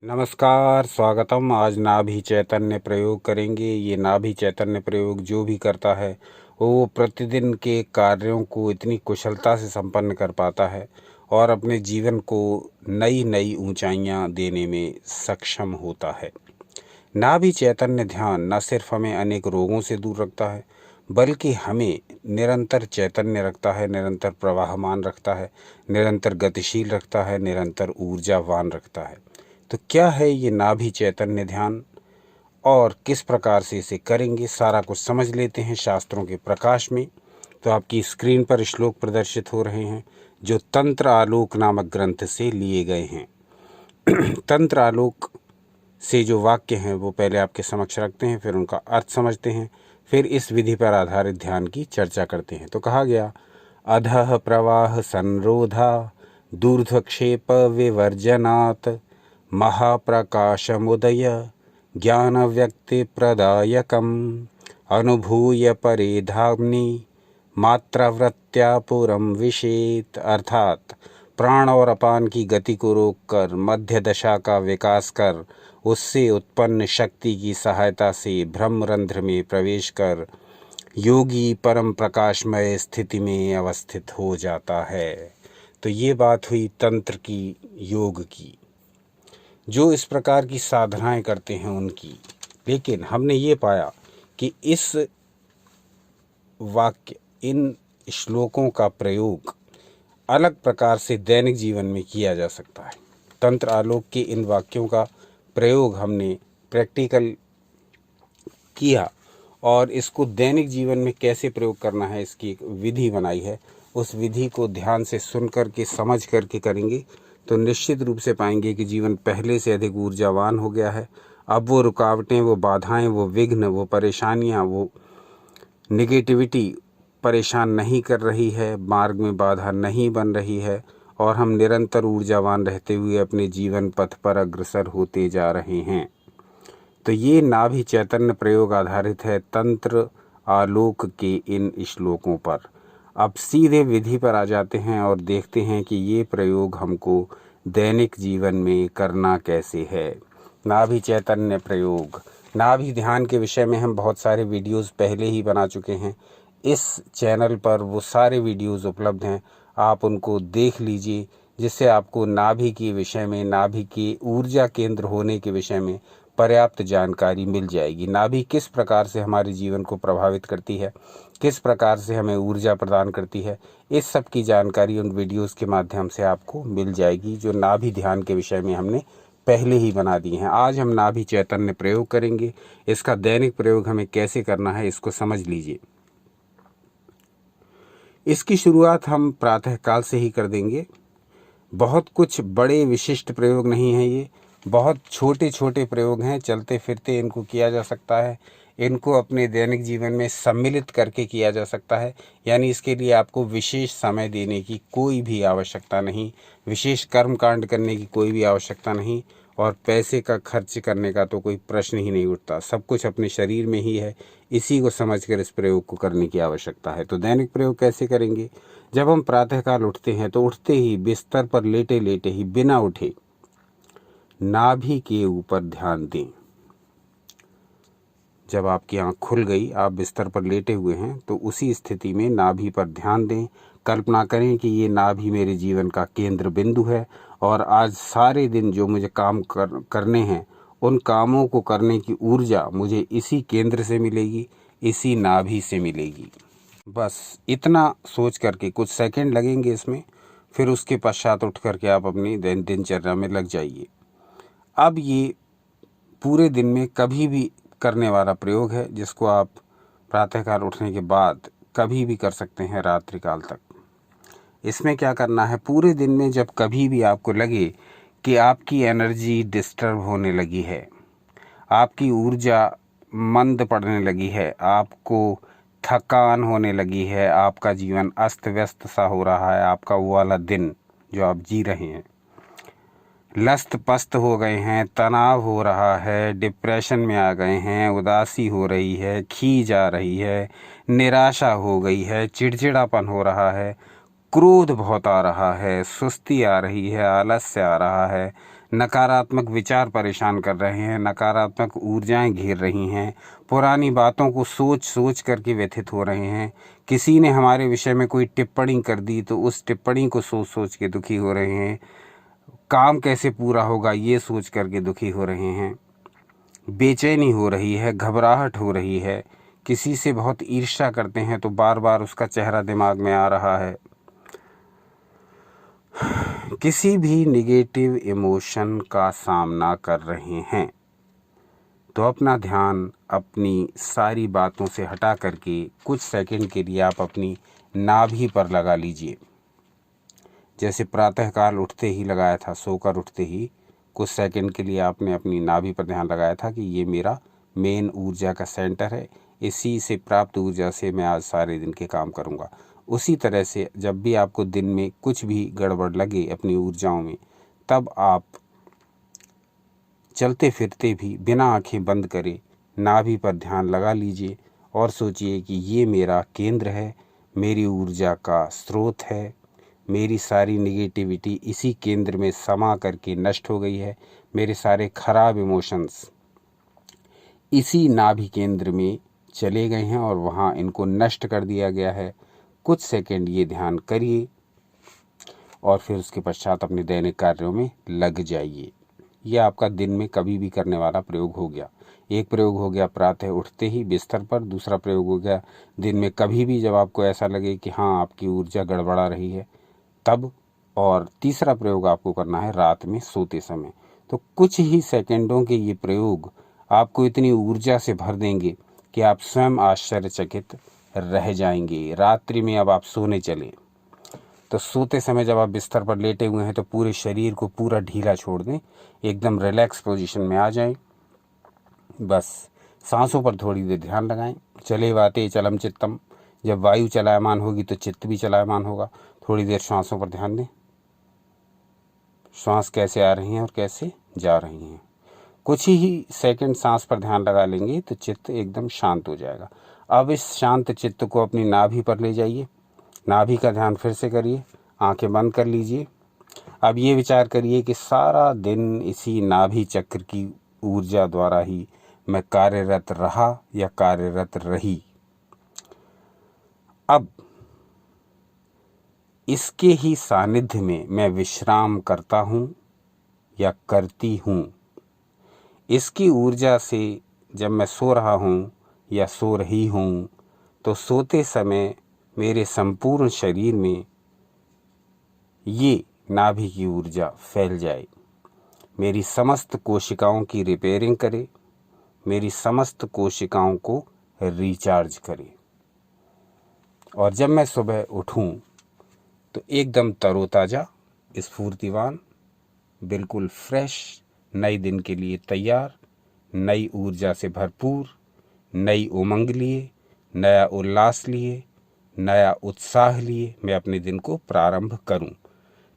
नमस्कार, स्वागतम। आज नाभि चैतन्य प्रयोग करेंगे। ये नाभि चैतन्य प्रयोग जो भी करता है वो प्रतिदिन के कार्यों को इतनी कुशलता से संपन्न कर पाता है और अपने जीवन को नई नई ऊंचाइयां देने में सक्षम होता है। नाभि चैतन्य ध्यान न सिर्फ हमें अनेक रोगों से दूर रखता है बल्कि हमें निरंतर चैतन्य रखता है, निरंतर प्रवाहमान रखता है, निरंतर गतिशील रखता है, निरंतर ऊर्जावान रखता है। तो क्या है ये नाभि चैतन्य ध्यान और किस प्रकार से इसे करेंगे, सारा कुछ समझ लेते हैं शास्त्रों के प्रकाश में। तो आपकी स्क्रीन पर श्लोक प्रदर्शित हो रहे हैं जो तंत्र आलोक नामक ग्रंथ से लिए गए हैं। तंत्र आलोक से जो वाक्य हैं वो पहले आपके समक्ष रखते हैं, फिर उनका अर्थ समझते हैं, फिर इस विधि पर आधारित ध्यान की चर्चा करते हैं। तो कहा गया, अधः प्रवाह संरोधा दूर्ध्वक्षेप विवर्जनात् महाप्रकाशमुदय ज्ञानव्यक्तिप्रदायकम् अनुभूय परेधाग्नि मात्रावृत्त्या पुरं विशेत। अर्थात प्राण और अपान की गति को रोककर मध्य दशा का विकास कर उससे उत्पन्न शक्ति की सहायता से ब्रह्मरंध्र में प्रवेश कर योगी परम प्रकाशमय स्थिति में अवस्थित हो जाता है। तो ये बात हुई तंत्र की, योग की, जो इस प्रकार की साधनाएं करते हैं उनकी। लेकिन हमने ये पाया कि इस वाक्य, इन श्लोकों का प्रयोग अलग प्रकार से दैनिक जीवन में किया जा सकता है। तंत्र आलोक के इन वाक्यों का प्रयोग हमने प्रैक्टिकल किया और इसको दैनिक जीवन में कैसे प्रयोग करना है इसकी एक विधि बनाई है। उस विधि को ध्यान से सुन करके, समझ करके करेंगे तो निश्चित रूप से पाएंगे कि जीवन पहले से अधिक ऊर्जावान हो गया है। अब वो रुकावटें, वो बाधाएं, वो विघ्न, वो परेशानियां, वो नेगेटिविटी परेशान नहीं कर रही है, मार्ग में बाधा नहीं बन रही है और हम निरंतर ऊर्जावान रहते हुए अपने जीवन पथ पर अग्रसर होते जा रहे हैं। तो ये नाभि चैतन्य प्रयोग आधारित है तंत्र आलोक के इन श्लोकों पर। अब सीधे विधि पर आ जाते हैं और देखते हैं कि ये प्रयोग हमको दैनिक जीवन में करना कैसे है। नाभि चैतन्य प्रयोग, नाभि ध्यान के विषय में हम बहुत सारे वीडियोस पहले ही बना चुके हैं। इस चैनल पर वो सारे वीडियोस उपलब्ध हैं, आप उनको देख लीजिए, जिससे आपको नाभि के विषय में, नाभि के ऊर्जा केंद्र होने के विषय में पर्याप्त जानकारी मिल जाएगी। नाभि किस प्रकार से हमारे जीवन को प्रभावित करती है, किस प्रकार से हमें ऊर्जा प्रदान करती है, इस सब की जानकारी उन वीडियोस के माध्यम से आपको मिल जाएगी जो नाभि ध्यान के विषय में हमने पहले ही बना दी हैं। आज हम नाभि चैतन्य प्रयोग करेंगे। इसका दैनिक प्रयोग हमें कैसे करना है इसको समझ लीजिए। इसकी शुरुआत हम प्रातःकाल से ही कर देंगे। बहुत कुछ बड़े विशिष्ट प्रयोग नहीं हैं, ये बहुत छोटे छोटे प्रयोग हैं, चलते फिरते इनको किया जा सकता है। इनको अपने दैनिक जीवन में सम्मिलित करके किया जा सकता है। यानी इसके लिए आपको विशेष समय देने की कोई भी आवश्यकता नहीं, विशेष कर्म कांड करने की कोई भी आवश्यकता नहीं और पैसे का खर्च करने का तो कोई प्रश्न ही नहीं उठता। सब कुछ अपने शरीर में ही है, इसी को समझकर इस प्रयोग को करने की आवश्यकता है। तो दैनिक प्रयोग कैसे करेंगे? जब हम प्रातःकाल उठते हैं तो उठते ही बिस्तर पर लेटे लेटे ही बिना उठे नाभि के ऊपर ध्यान दें। जब आपकी आंख खुल गई, आप बिस्तर पर लेटे हुए हैं, तो उसी स्थिति में नाभि पर ध्यान दें। कल्पना करें कि ये नाभि मेरे जीवन का केंद्र बिंदु है और आज सारे दिन जो मुझे काम करने हैं उन कामों को करने की ऊर्जा मुझे इसी केंद्र से मिलेगी, इसी नाभि से मिलेगी। बस इतना सोच करके कुछ सेकंड लगेंगे इसमें, फिर उसके पश्चात उठ करके आप अपनी दिनचर्या में लग जाइए। अब ये पूरे दिन में कभी भी करने वाला प्रयोग है, जिसको आप प्रातःकाल उठने के बाद कभी भी कर सकते हैं रात्रिकाल तक। इसमें क्या करना है, पूरे दिन में जब कभी भी आपको लगे कि आपकी एनर्जी डिस्टर्ब होने लगी है, आपकी ऊर्जा मंद पड़ने लगी है, आपको थकान होने लगी है, आपका जीवन अस्त व्यस्त सा हो रहा है, आपका वो वाला दिन जो आप जी रहे हैं लस्त पस्त हो गए हैं, तनाव हो रहा है, डिप्रेशन में आ गए हैं, उदासी हो रही है, खींच आ रही है, निराशा हो गई है, चिड़चिड़ापन हो रहा है, क्रोध बहुत आ रहा है, सुस्ती आ रही है, आलस्य आ रहा है, नकारात्मक विचार परेशान कर रहे हैं, नकारात्मक ऊर्जाएं घेर रही हैं, पुरानी बातों को सोच सोच करके व्यथित हो रहे हैं। किसी ने हमारे विषय में कोई टिप्पणी कर दी तो उस टिप्पणी को सोच सोच के दुखी हो रहे हैं। काम कैसे पूरा होगा ये सोच करके दुखी हो रहे हैं। बेचैनी हो रही है, घबराहट हो रही है। किसी से बहुत ईर्ष्या करते हैं तो बार बार उसका चेहरा दिमाग में आ रहा है। किसी भी निगेटिव इमोशन का सामना कर रहे हैं तो अपना ध्यान अपनी सारी बातों से हटा करके कुछ सेकंड के लिए आप अपनी नाभि पर लगा लीजिए। जैसे प्रातःकाल उठते ही लगाया था, सोकर उठते ही कुछ सेकंड के लिए आपने अपनी नाभि पर ध्यान लगाया था कि ये मेरा मेन ऊर्जा का सेंटर है, इसी से प्राप्त ऊर्जा से मैं आज सारे दिन के काम करूँगा। उसी तरह से जब भी आपको दिन में कुछ भी गड़बड़ लगे अपनी ऊर्जाओं में, तब आप चलते फिरते भी बिना आंखें बंद करे नाभि पर ध्यान लगा लीजिए और सोचिए कि ये मेरा केंद्र है, मेरी ऊर्जा का स्रोत है, मेरी सारी नेगेटिविटी इसी केंद्र में समा करके नष्ट हो गई है, मेरे सारे खराब इमोशंस इसी नाभि केंद्र में चले गए हैं और वहाँ इनको नष्ट कर दिया गया है। कुछ सेकंड ये ध्यान करिए और फिर उसके पश्चात अपने दैनिक कार्यों में लग जाइए। यह आपका दिन में कभी भी करने वाला प्रयोग हो गया। एक प्रयोग हो गया प्रातः उठते ही बिस्तर पर, दूसरा प्रयोग हो गया दिन में कभी भी जब आपको ऐसा लगे कि हाँ आपकी ऊर्जा गड़बड़ा रही है तब, और तीसरा प्रयोग आपको करना है रात में सोते समय। तो कुछ ही सेकंडों के ये प्रयोग आपको इतनी ऊर्जा से भर देंगे कि आप स्वयं आश्चर्यचकित रह जाएंगे। रात्रि में अब आप सोने चले तो सोते समय जब आप बिस्तर पर लेटे हुए हैं तो पूरे शरीर को पूरा ढीला छोड़ दें, एकदम रिलैक्स पोजीशन में आ जाएं। बस सांसों पर थोड़ी देर ध्यान लगाएं। चले वाते चलम चित्तम, जब वायु चलायमान होगी तो चित्त भी चलायमान होगा। थोड़ी देर श्वासों पर ध्यान दें, श्वास कैसे आ रही हैं और कैसे जा रही हैं। कुछ ही सेकंड सांस पर ध्यान लगा लेंगे तो चित्त एकदम शांत हो जाएगा। अब इस शांत चित्त को अपनी नाभि पर ले जाइए, नाभि का ध्यान फिर से करिए, आंखें बंद कर लीजिए। अब ये विचार करिए कि सारा दिन इसी नाभि चक्र की ऊर्जा द्वारा ही मैं कार्यरत रहा या कार्यरत रही। अब इसके ही सानिध्य में मैं विश्राम करता हूँ या करती हूँ। इसकी ऊर्जा से जब मैं सो रहा हूँ या सो रही हूँ तो सोते समय मेरे संपूर्ण शरीर में ये नाभि की ऊर्जा फैल जाए, मेरी समस्त कोशिकाओं की रिपेयरिंग करे, मेरी समस्त कोशिकाओं को रिचार्ज करे। और जब मैं सुबह उठूं तो एकदम तरोताज़ा, स्फूर्तिवान, बिल्कुल फ्रेश, नए दिन के लिए तैयार, नई ऊर्जा से भरपूर, नई उमंग लिए, नया उल्लास लिए, नया उत्साह लिए मैं अपने दिन को प्रारंभ करूं।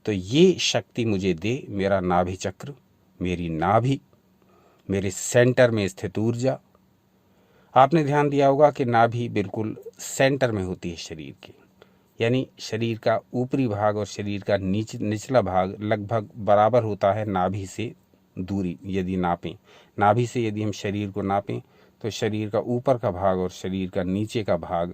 तो ये शक्ति मुझे दे मेरा नाभि चक्र, मेरी नाभि, मेरे सेंटर में स्थित ऊर्जा। आपने ध्यान दिया होगा कि नाभि बिल्कुल सेंटर में होती है शरीर के, यानी शरीर का ऊपरी भाग और शरीर का निचला भाग लगभग बराबर होता है नाभि से दूरी यदि नापें। नाभि से यदि हम शरीर को नापें तो शरीर का ऊपर का भाग और शरीर का नीचे का भाग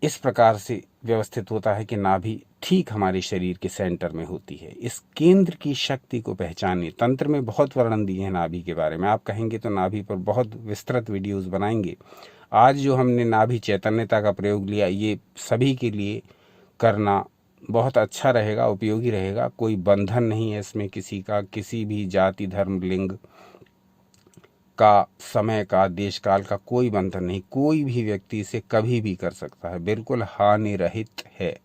इस प्रकार से व्यवस्थित होता है कि नाभि ठीक हमारे शरीर के सेंटर में होती है। इस केंद्र की शक्ति को पहचानिए। तंत्र में बहुत वर्णन दिए हैं नाभि के बारे में, आप कहेंगे तो नाभि पर बहुत विस्तृत वीडियोस बनाएंगे। आज जो हमने नाभि चैतन्यता का प्रयोग लिया, ये सभी के लिए करना बहुत अच्छा रहेगा, उपयोगी रहेगा। कोई बंधन नहीं है इसमें किसी का, किसी भी जाति, धर्म, लिंग का, समय का, देश काल का कोई बंधन नहीं। कोई भी व्यक्ति इसे कभी भी कर सकता है, बिल्कुल हानि रहित है।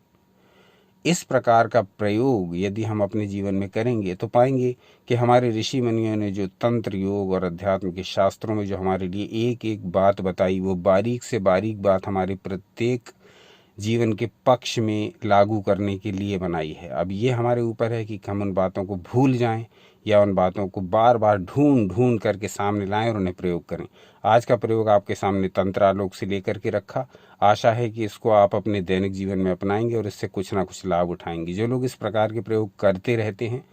इस प्रकार का प्रयोग यदि हम अपने जीवन में करेंगे तो पाएंगे कि हमारे ऋषि मुनियों ने जो तंत्र, योग और अध्यात्म के शास्त्रों में जो हमारे लिए एक एक बात बताई, वो बारीक से बारीक बात हमारे प्रत्येक जीवन के पक्ष में लागू करने के लिए बनाई है। अब ये हमारे ऊपर है कि हम उन बातों को भूल जाएं या उन बातों को बार बार ढूंढ करके सामने लाएं और उन्हें प्रयोग करें। आज का प्रयोग आपके सामने तंत्रालोक से लेकर के रखा। आशा है कि इसको आप अपने दैनिक जीवन में अपनाएंगे और इससे कुछ ना कुछ लाभ उठाएंगे। जो लोग इस प्रकार के प्रयोग करते रहते हैं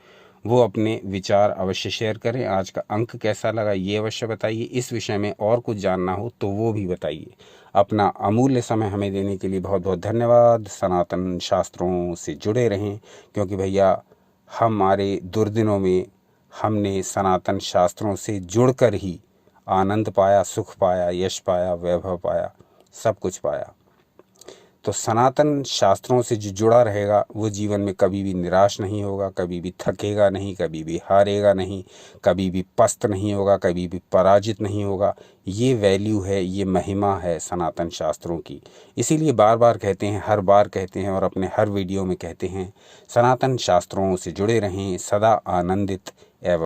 वो अपने विचार अवश्य शेयर करें। आज का अंक कैसा लगा ये अवश्य बताइए। इस विषय में और कुछ जानना हो तो वो भी बताइए। अपना अमूल्य समय हमें देने के लिए बहुत बहुत धन्यवाद। सनातन शास्त्रों से जुड़े रहें, क्योंकि भैया हमारे दुर्दिनों में हमने सनातन शास्त्रों से जुड़कर ही आनंद पाया, सुख पाया, यश पाया, वैभव पाया, सब कुछ पाया। तो सनातन शास्त्रों से जो जुड़ा रहेगा वो जीवन में कभी भी निराश नहीं होगा, कभी भी थकेगा नहीं, कभी भी हारेगा नहीं, कभी भी पस्त नहीं होगा, कभी भी पराजित नहीं होगा। ये वैल्यू है, ये महिमा है सनातन शास्त्रों की। इसीलिए बार बार कहते हैं, हर बार कहते हैं और अपने हर वीडियो में कहते हैं, सनातन शास्त्रों से जुड़े रहें, सदा आनंदित